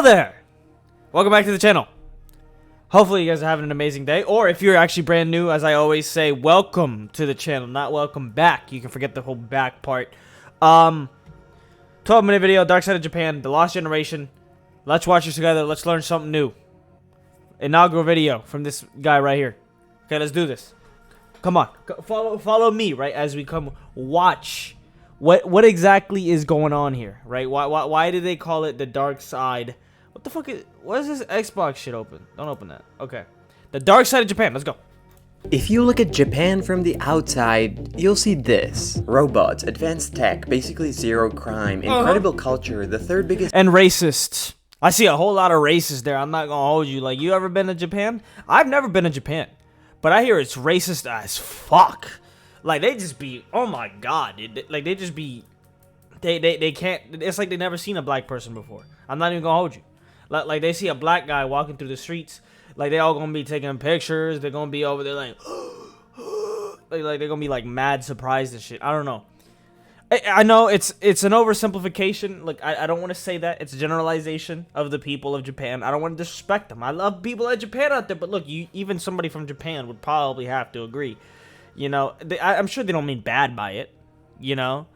there! Welcome back to the channel. Hopefully you guys are having an amazing day, or if you're actually brand new, as I always say, welcome to the channel, not welcome back. You can forget the whole back part. 12-minute video, Dark Side of Japan, The Lost Generation. Let's watch this together. Let's learn something new. Inaugural video from this guy right here. Okay, let's do this. Come on, follow me, right, as we come watch what exactly is going on here, right? Why did they call it the Dark Side? What the fuck is, what is this Xbox shit open? Don't open that. Okay, the Dark Side of Japan. Let's go. If you look at Japan from the outside, you'll see this. Robots, advanced tech, basically zero crime, incredible culture, the third biggest... And racists. I see a whole lot of racists there. I'm not gonna hold you. Like, you ever been to Japan? I've never been to Japan, but I hear it's racist as fuck. Like, they just be, oh my god, like, they just be, they can't, it's like they never seen a black person before. I'm not even gonna hold you. Like, they see a black guy walking through the streets, like, they all gonna be taking pictures, they're gonna be over there like, like they're gonna be like mad surprised and shit. I don't know. I know it's an oversimplification. Like, I don't want to say that. It's a generalization of the people of Japan. I don't want to disrespect them. I love people of Japan out there, but look, even somebody from Japan would probably have to agree. You know, I'm sure they don't mean bad by it. You know,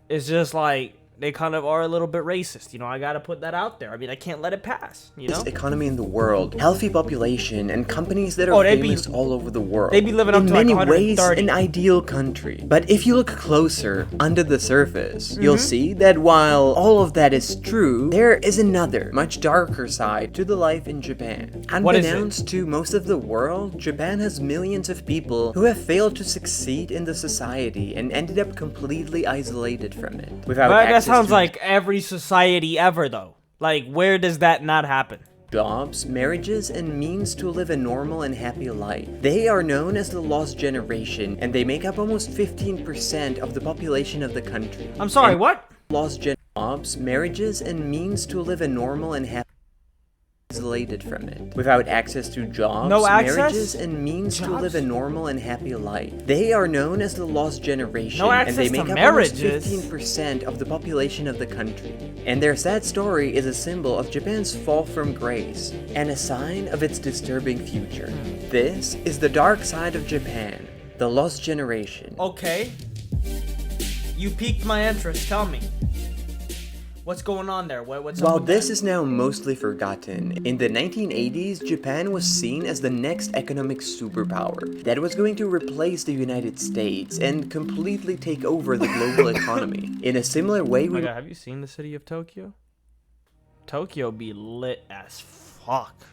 it's just like they kind of are a little bit racist. You know, I gotta put that out there. I mean, I can't let it pass. You know, economy in the world, healthy population, and companies that are famous all over the world. They be living up to like 130. In many ways, an ideal country. But if you look closer under the surface, you'll see that while all of that is true, there is another, much darker side to the life in Japan. Unbeknownst to most of the world, Japan has millions of people who have failed to succeed in the society and ended up completely isolated from it. Without access sounds like every society ever, though. Like, where does that not happen? Jobs, marriages, and means to live a normal and happy life. They are known as the Lost Generation, and they make up almost 15% of the population of the country. I'm sorry, what? Jobs, marriages, and means to live a normal and happy isolated from it. Without access to jobs, marriages, and means to live a normal and happy life. They are known as the Lost Generation, and they make up almost 15% of the population of the country. And their sad story is a symbol of Japan's fall from grace, and a sign of its disturbing future. This is the Dark Side of Japan, the Lost Generation. Okay. You piqued my interest, tell me. What's going on there? What's While this is now mostly forgotten, in the 1980s, Japan was seen as the next economic superpower that was going to replace the United States and completely take over the global economy. In a similar way, have you seen the city of Tokyo? Tokyo be lit as fuck.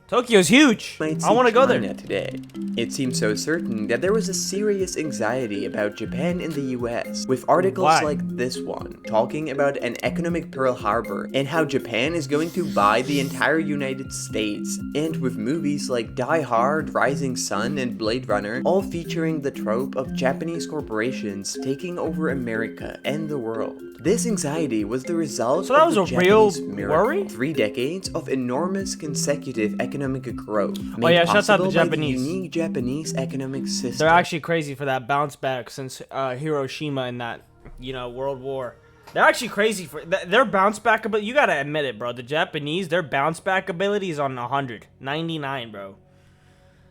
Tokyo's huge. I want to go there today. It seems so certain that there was a serious anxiety about Japan in the US, with articles like this one talking about an economic Pearl Harbor and how Japan is going to buy the entire United States, and with movies like Die Hard, Rising Sun, and Blade Runner all featuring the trope of Japanese corporations taking over America and the world. This anxiety was the result of the Japanese miracle. 3 decades of enormous consecutive economic growth. Shouts out the Japanese. Unique Japanese economic system. They're actually crazy for that bounce back since Hiroshima and that, you know, World War. They're actually crazy for their bounce back ability. You gotta admit it, bro. The Japanese, their bounce back ability is on 100, 99, bro.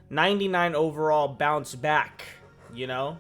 99 overall bounce back. You know,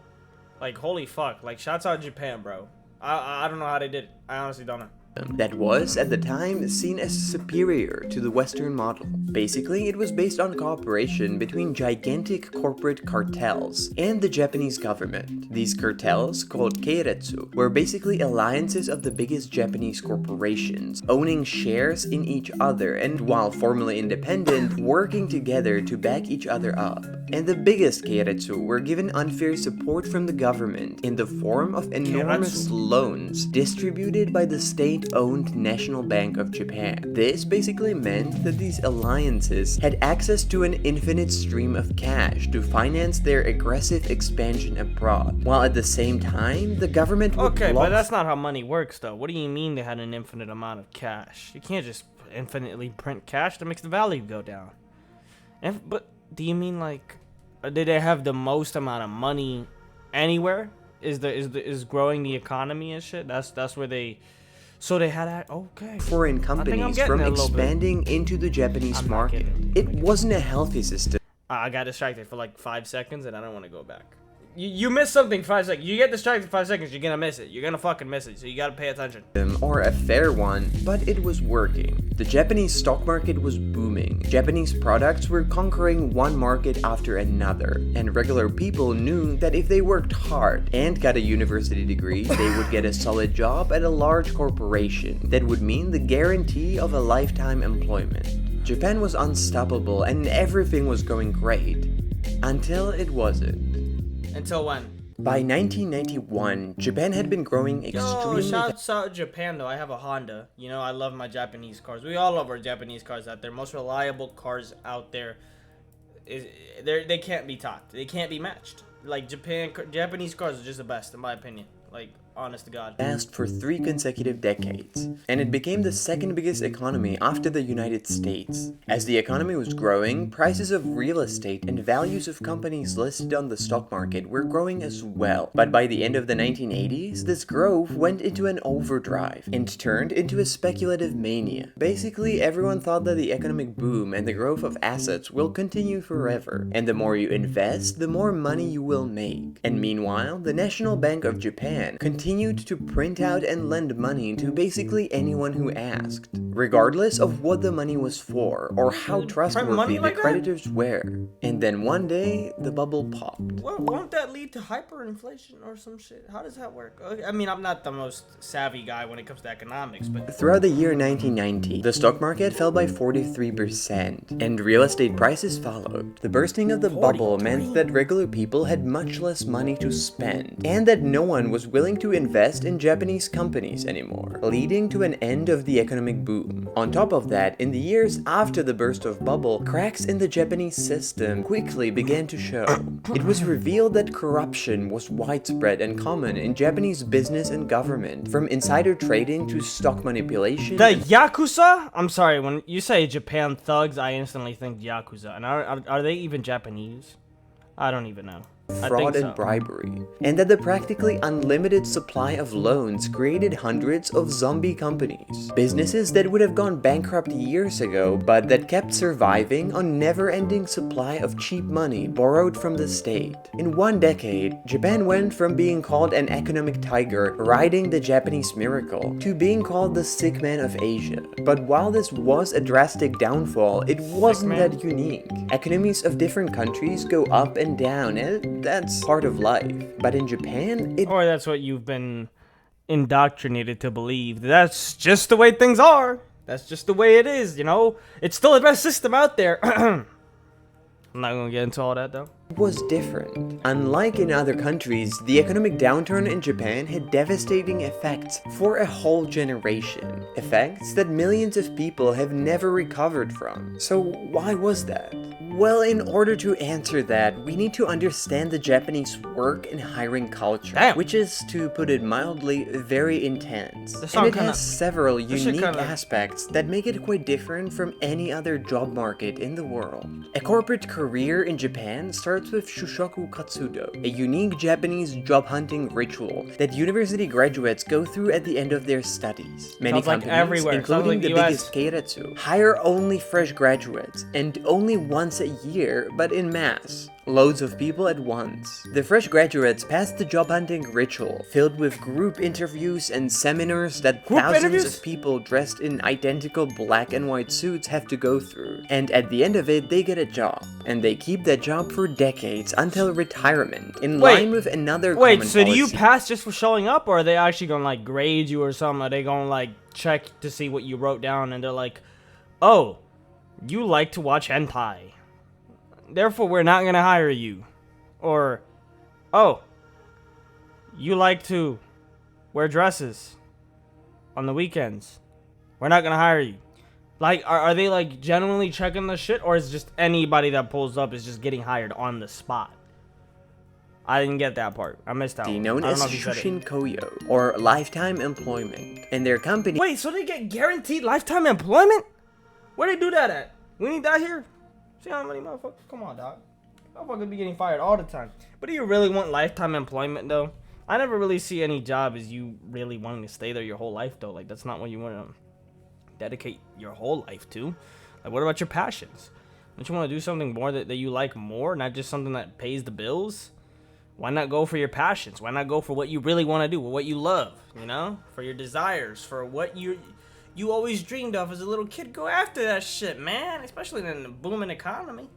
like holy fuck. Like shouts out Japan, bro. I don't know how they did it. I honestly don't know. That was, at the time, seen as superior to the Western model. Basically, it was based on cooperation between gigantic corporate cartels and the Japanese government. These cartels, called keiretsu, were basically alliances of the biggest Japanese corporations, owning shares in each other and, while formally independent, working together to back each other up. And the biggest keiretsu were given unfair support from the government in the form of enormous loans distributed by the state-owned National Bank of Japan. This basically meant that these alliances had access to an infinite stream of cash to finance their aggressive expansion abroad, while at the same time, the government would but that's not how money works, though. What do you mean they had an infinite amount of cash? You can't just infinitely print cash. That makes the value go down. But do you mean like, did they have the most amount of money anywhere? Is growing the economy and shit? That's where they So they had that. Okay. foreign I'm companies getting from it a little bit. expanding into the Japanese I'm not market. getting it. It wasn't a healthy system I got distracted for like 5 seconds, and I don't want to go back. You miss something 5 seconds. You get distracted 5 seconds, you're gonna miss it. You're gonna fucking miss it. So you gotta pay attention. or a fair one, but it was working. The Japanese stock market was booming. Japanese products were conquering one market after another, and regular people knew that if they worked hard and got a university degree, they would get a solid job at a large corporation that would mean the guarantee of a lifetime employment. Japan was unstoppable and everything was going great. Until it wasn't. Until when? By 1991, Japan had been growing Yo, extremely shouts out Japan though. I have a Honda. You know, I love my Japanese cars. We all love our Japanese cars out there. Most reliable cars out there. They can't be topped. They can't be matched. Like Japanese cars are just the best in my opinion. Like, honest to God. fast for 3 consecutive decades, and it became the second biggest economy after the United States. As the economy was growing, prices of real estate and values of companies listed on the stock market were growing as well. But by the end of the 1980s, this growth went into an overdrive and turned into a speculative mania. Basically, everyone thought that the economic boom and the growth of assets will continue forever, and the more you invest, the more money you will make. And meanwhile, the National Bank of Japan continued to print out and lend money to basically anyone who asked, regardless of what the money was for or how trustworthy the creditors were. And then one day, the bubble popped. Well, won't that lead to hyperinflation or some shit? How does that work? I mean, I'm not the most savvy guy when it comes to economics, but Throughout the year 1990, the stock market fell by 43%, and real estate prices followed. The bursting of the bubble meant that regular people had much less money to spend, and that no one was willing to invest in Japanese companies anymore, leading to an end of the economic boom. On top of that, in the years after the burst of bubble, cracks in the Japanese system quickly began to show. It was revealed that corruption was widespread and common in Japanese business and government, from insider trading to stock manipulation. the Yakuza? I'm sorry, when you say Japan thugs, I instantly think Yakuza. And are they even Japanese? I don't even know. I fraud think so. and bribery, and that the practically unlimited supply of loans created hundreds of zombie companies. Businesses that would have gone bankrupt years ago, but that kept surviving on never-ending supply of cheap money borrowed from the state. In one decade, Japan went from being called an economic tiger riding the Japanese miracle to being called the sick man of Asia. But while this was a drastic downfall, it wasn't that unique. Economies of different countries go up and down, and that's part of life. But in Japan, Or that's what you've been indoctrinated to believe. That's just the way things are. That's just the way it is, you know? It's still the best system out there. I'm not gonna get into all that though. was different. Unlike in other countries, the economic downturn in Japan had devastating effects for a whole generation. Effects that millions of people have never recovered from. So why was that? Well, in order to answer that, we need to understand the Japanese work and hiring culture, Damn. which is, to put it mildly, very intense. This And song it kinda- has several shit unique kinda- aspects that make it quite different from any other job market in the world. A corporate career in Japan starts with Shushoku Katsudo, a unique Japanese job hunting ritual that university graduates go through at the end of their studies. Many Sounds like companies, everywhere. Sounds including like the US. biggest Keiretsu, hire only fresh graduates, and only once a year, but in mass. Loads of people at once. The fresh graduates pass the job hunting ritual, filled with group interviews and seminars that Group thousands interviews? of people dressed in identical black and white suits have to go through. And at the end of it, they get a job. And they keep that job for decades until retirement, in Wait. line with another Wait, common so do you policy. pass just for showing up, or are they actually gonna like grade you or something? Are they gonna like check to see what you wrote down, and they're like, "Oh, you like to watch hentai, therefore we're not gonna hire you," or, "Oh, you like to wear dresses on the weekends, we're not gonna hire you." Like, are they like genuinely checking the shit, or is just anybody that pulls up is just getting hired on the spot? I didn't get that part. I missed that one. known I don't as know if you said it. Shushin Koyo, or lifetime employment, and their company Wait, so they get guaranteed lifetime employment? Where they do that at? We need that here? See how many motherfuckers? Come on, dog. Motherfuckers be getting fired all the time. But do you really want lifetime employment, though? I never really see any job as you really wanting to stay there your whole life, though. Like, that's not what you want to dedicate your whole life to. Like, what about your passions? Don't you want to do something more that you like more, not just something that pays the bills? Why not go for your passions? Why not go for what you really want to do, what you love, you know? For your desires, for what you always dreamed of as a little kid. Go after that shit, man, especially in the booming economy.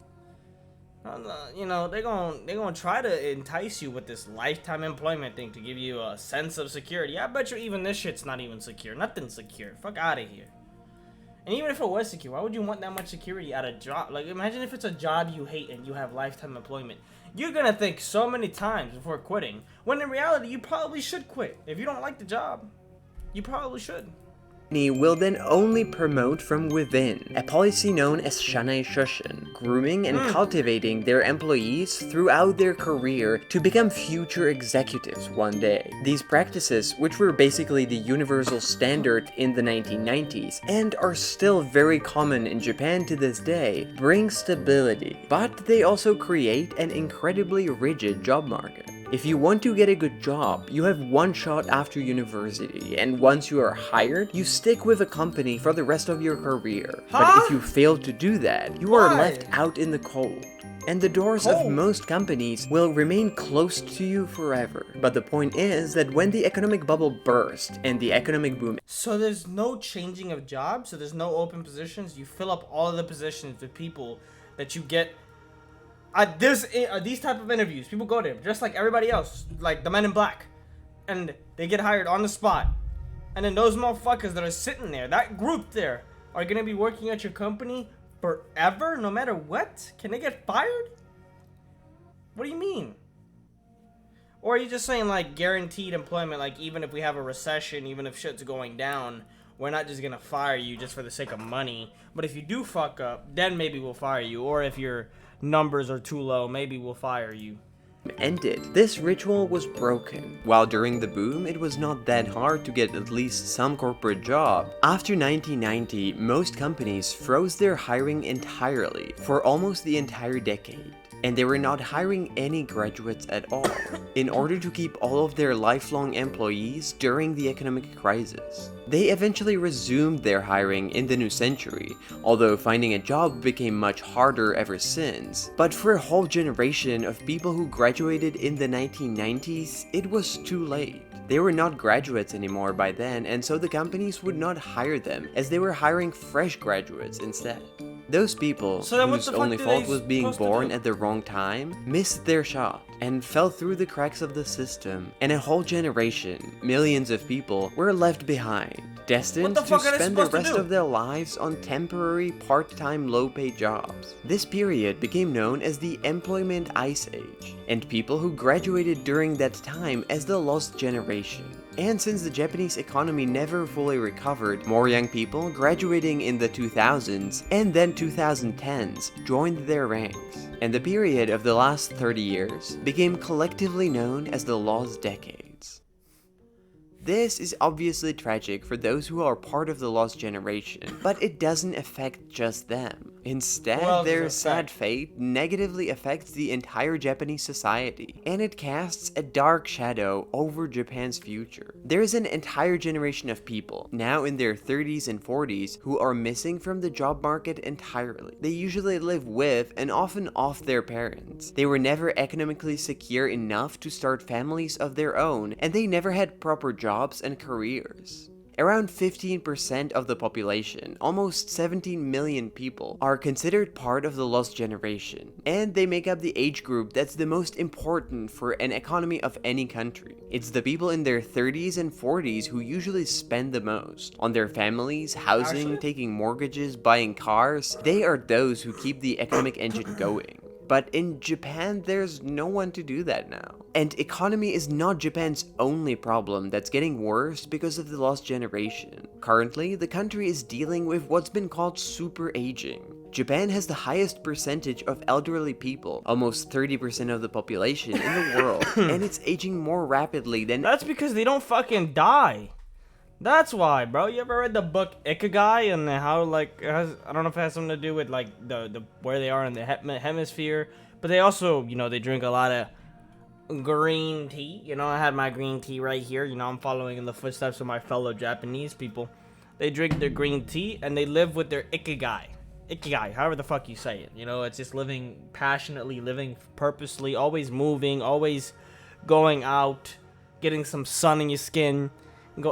You know, they're gonna try to entice you with this lifetime employment thing to give you a sense of security. I bet you even this shit's not even secure. Nothing's secure. Fuck out of here. And even if it was secure, why would you want that much security at a job? Like, imagine if it's a job you hate and you have lifetime employment. You're gonna think so many times before quitting, when in reality, you probably should quit. If you don't like the job, you probably should. Will then only promote from within, a policy known as Shanai Shushin, grooming and cultivating their employees throughout their career to become future executives one day. These practices, which were basically the universal standard in the 1990s and are still very common in Japan to this day, bring stability, but they also create an incredibly rigid job market. If you want to get a good job, you have one shot after university, and once you are hired, you stick with a company for the rest of your career. But if you fail to do that, you are left out in the cold. And the doors of most companies will remain closed to you forever. But the point is that when the economic bubble burst and the economic boom... So there's no changing of jobs, so there's no open positions. You fill up all of the positions with people that you get... these type of interviews, people go there just like everybody else, like the Men in Black, and they get hired on the spot. And then those motherfuckers that are sitting there, that group there, are gonna be working at your company forever, no matter what? Can they get fired? What do you mean? Or are you just saying like guaranteed employment, like even if we have a recession, even if shit's going down, we're not just gonna fire you just for the sake of money, but if you do fuck up, then maybe we'll fire you, or if your numbers are too low, maybe we'll fire you. Ended. This ritual was broken. While during the boom, it was not that hard to get at least some corporate job. After 1990, most companies froze their hiring entirely for almost the entire decade. And they were not hiring any graduates at all, in order to keep all of their lifelong employees during the economic crisis. They eventually resumed their hiring in the new century, although finding a job became much harder ever since. But for a whole generation of people who graduated in the 1990s, it was too late. They were not graduates anymore by then, and so the companies would not hire them, as they were hiring fresh graduates instead. Those people, whose only fault was being born at the wrong time, missed their shot and fell through the cracks of the system, and a whole generation, millions of people, were left behind, destined to spend the rest of their lives on temporary, part-time, low-paid jobs. This period became known as the Employment Ice Age, and people who graduated during that time as the Lost Generation. And since the Japanese economy never fully recovered, more young people graduating in the 2000s and then 2010s joined their ranks, and the period of the last 30 years became collectively known as the Lost Decades. This is obviously tragic for those who are part of the lost generation, but it doesn't affect just them. Instead, their sad fate negatively affects the entire Japanese society, and it casts a dark shadow over Japan's future. There is an entire generation of people, now in their 30s and 40s, who are missing from the job market entirely. They usually live with and often off their parents. They were never economically secure enough to start families of their own, and they never had proper jobs and careers. Around 15% of the population, almost 17 million people, are considered part of the lost generation, and they make up the age group that's the most important for an economy of any country. It's the people in their 30s and 40s who usually spend the most on their families, housing, taking mortgages, buying cars. They are those who keep the economic engine going. But in Japan, there's no one to do that now. And economy is not Japan's only problem that's getting worse because of the lost generation. Currently, the country is dealing with what's been called super aging. Japan has the highest percentage of elderly people, almost 30% of the population in the world, and it's aging more rapidly than... That's because they don't fucking die. That's why, bro. You ever read the book Ikigai and how, like, I don't know if it has something to do with, like, the where they are in the hemisphere, but they also, you know, they drink a lot of green tea. You know, I had my green tea right here. You know, I'm following in the footsteps of my fellow Japanese people. They drink their green tea and they live with their ikigai. Ikigai, however the fuck you say it. You know, it's just living passionately, living purposely, always moving, always going out, getting some sun in your skin,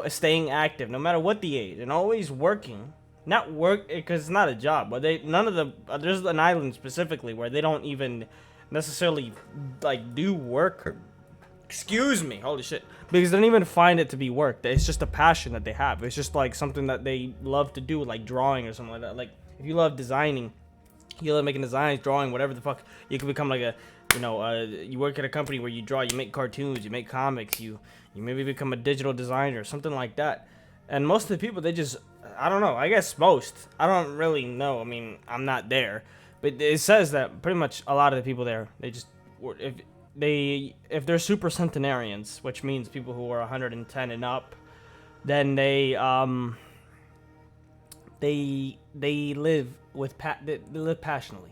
staying active, no matter what the age, and always working. Not work, because it's not a job, but there's an island specifically where they don't even necessarily, like, do work. Excuse me, holy shit. Because they don't even find it to be work. It's just a passion that they have. It's just, like, something that they love to do, like drawing or something like that. Like, if you love designing, you love making designs, drawing, whatever the fuck, you can become like a, you work at a company where you draw, you make cartoons, you make comics, you maybe become a digital designer, something like that. And most of the people, they just, I don't know, I guess most, I don't really know, I mean, I'm not there, but it says that pretty much a lot of the people there, they just, if they're super centenarians, which means people who are 110 and up, then they live they live passionately.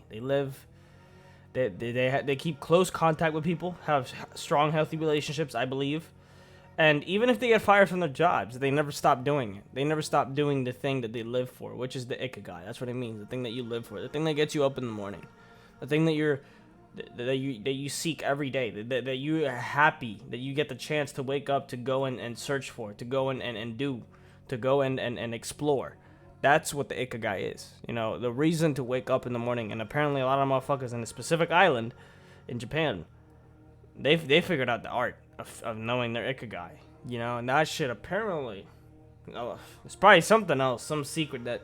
They keep close contact with people, have strong, healthy relationships, I believe. And even if they get fired from their jobs, they never stop doing it. They never stop doing the thing that they live for, which is the ikigai. That's what it means. The thing that you live for, the thing that gets you up in the morning, the thing that you seek every day, that you are happy that you get the chance to wake up to go and search for, to go and do, to go and explore. That's what the ikigai is. You know, the reason to wake up in the morning. And apparently a lot of motherfuckers in a specific island in Japan, they figured out the art of knowing their ikigai. You know, and that shit apparently, it's probably something else, some secret that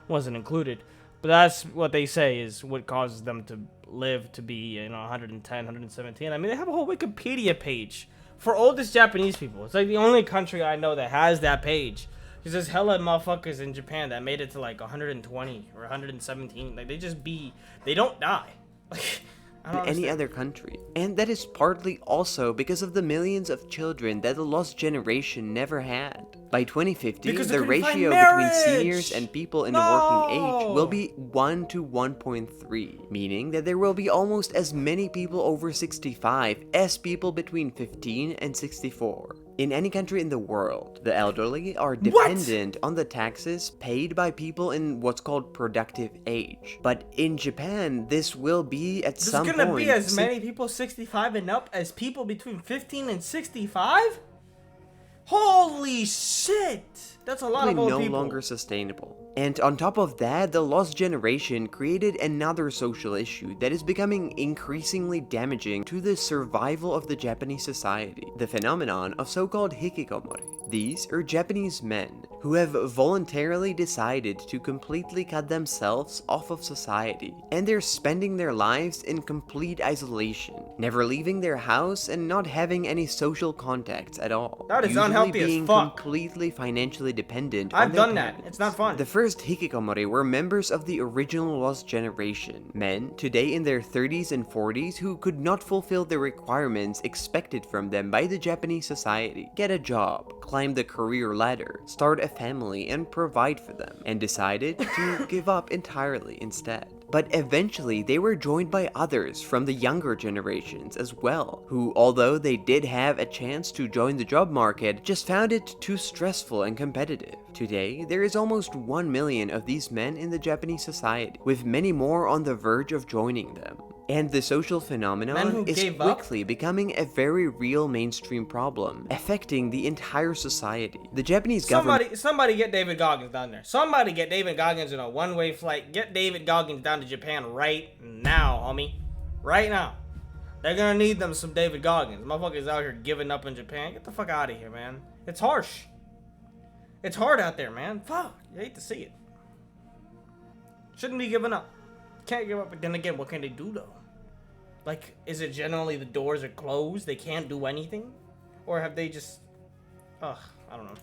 wasn't included. But that's what they say is what causes them to live to be, 110, 117. I mean, they have a whole Wikipedia page for oldest Japanese people. It's like the only country I know that has that page. Because there's hella motherfuckers in Japan that made it to like 120 or 117. Like, they don't die. Like, I don't any other country. And that is partly also because of the millions of children that the lost generation never had. By 2050, the ratio between seniors and people in the working age will be 1 to 1.3, meaning that there will be almost as many people over 65 as people between 15 and 64. In any country in the world, the elderly are dependent on the taxes paid by people in what's called productive age. But in Japan, this will be at some point... There's gonna be as many people 65 and up as people between 15 and 65? Holy shit! That's a lot of old people. No longer sustainable. And on top of that, the lost generation created another social issue that is becoming increasingly damaging to the survival of the Japanese society, the phenomenon of so-called hikikomori. These are Japanese men who have voluntarily decided to completely cut themselves off of society, and they're spending their lives in complete isolation, never leaving their house and not having any social contacts at all. That is unhealthy as fuck. Being completely financially dependent on I've done that. It's not fun. The first hikikomori were members of the original lost generation, men today in their 30s and 40s who could not fulfill the requirements expected from them by the Japanese society, get a job, climb the career ladder, start a family, and provide for them, and decided to give up entirely instead. But eventually they were joined by others from the younger generations as well, who, although they did have a chance to join the job market, just found it too stressful and competitive. Today, there is almost 1 million of these men in the Japanese society, with many more on the verge of joining them. And the social phenomenon is quickly becoming a very real mainstream problem, affecting the entire society. The Japanese government... Somebody get David Goggins down there. Somebody get David Goggins in a one-way flight. Get David Goggins down to Japan right now, homie. Right now. They're gonna need them some David Goggins. Motherfuckers out here giving up in Japan. Get the fuck out of here, man. It's harsh. It's hard out there, man. Fuck. You hate to see it. Shouldn't be giving up. Can't give up, but then again, what can they do, though? Like, is it generally the doors are closed, they can't do anything? Or have they just... Ugh, I don't know.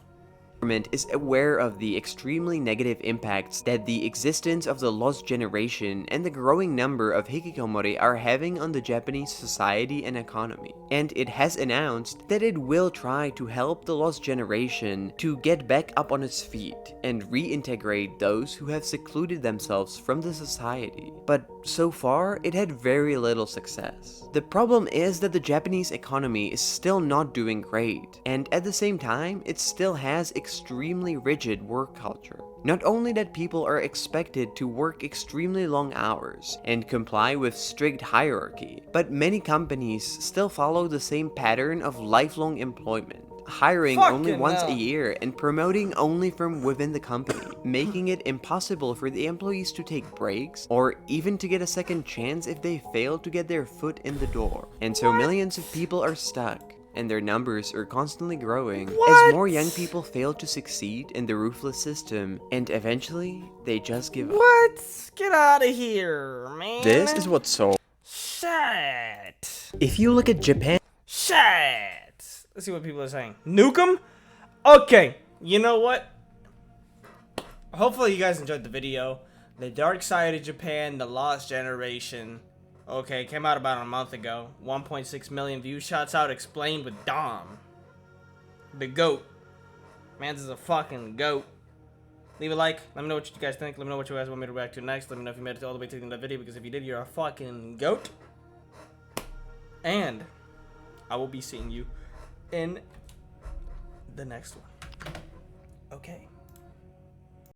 government is aware of the extremely negative impacts that the existence of the lost generation and the growing number of hikikomori are having on the Japanese society and economy. And it has announced that it will try to help the lost generation to get back up on its feet and reintegrate those who have secluded themselves from the society. But so far, it had very little success. The problem is that the Japanese economy is still not doing great, and at the same time, it still has extremely rigid work culture. Not only that people are expected to work extremely long hours and comply with strict hierarchy, but many companies still follow the same pattern of lifelong employment, hiring only once a year and promoting only from within the company, making it impossible for the employees to take breaks or even to get a second chance if they fail to get their foot in the door. And so millions of people are stuck, and their numbers are constantly growing as more young people fail to succeed in the ruthless system, and eventually they just give up. What? Get out of here, man. This is what's so. Shit. If you look at Japan. Shit. Let's see what people are saying. Nuke 'em? Okay, you know what? Hopefully you guys enjoyed the video. The Dark Side of Japan, The Lost Generation. Okay, came out about a month ago. 1.6 million views. Shouts out Explained with Dom. The GOAT. Mans is a fucking GOAT. Leave a like. Let me know what you guys think. Let me know what you guys want me to react to next. Let me know if you made it all the way to the end of the video, because if you did, you're a fucking GOAT. And I will be seeing you in the next one. Okay.